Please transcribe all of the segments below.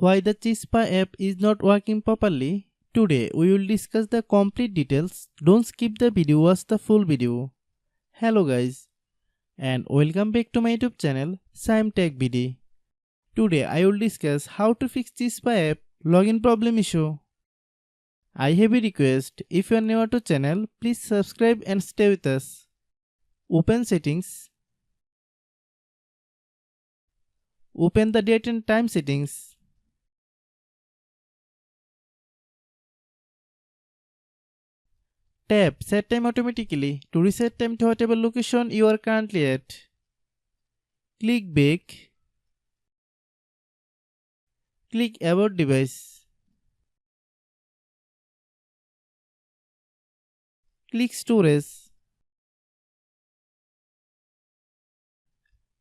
Why the Chispa app is not working properly? Today we will discuss the complete details. Don't skip the video, watch the full video. Hello guys and welcome back to my YouTube channel Shaem Tech BD. Today I will discuss how to fix Chispa app login problem issue. I have a request, if you are new to channel, please subscribe and stay with us. Open settings. Open the date and time settings. Tap Set Time Automatically to reset time to whatever location you are currently at. Click Back. Click About Device. Click Storage.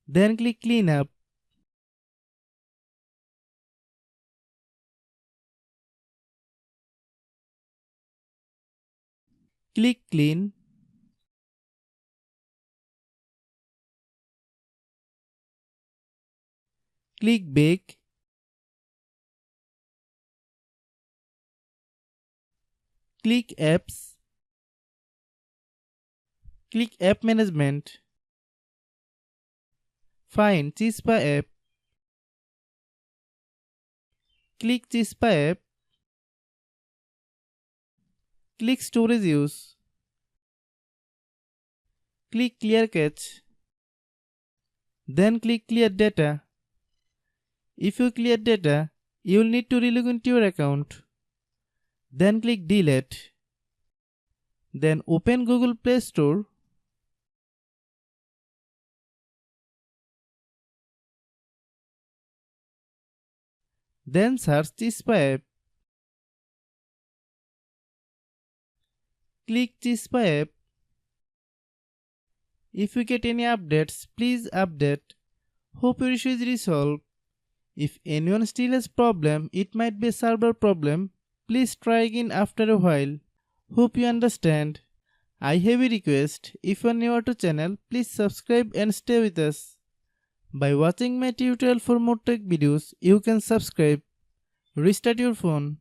Then click Clean Up. Click Clean. Click Back. Click Apps. Click App Management. Find Chispa app. Click Chispa app. Click Storage Use. Click Clear Cache. Then click Clear Data. If you clear data, you will need to relog into your account. Then click Delete. Then open Google Play Store. Then search Chispa app. Click Chispa app. If you get any updates, please update. Hope your issue is resolved. If anyone still has problem, it might be a server problem. Please try again after a while. Hope you understand. I have a request. If you are new to channel, please subscribe and stay with us. By watching my tutorial for more tech videos, you can subscribe. Restart your phone.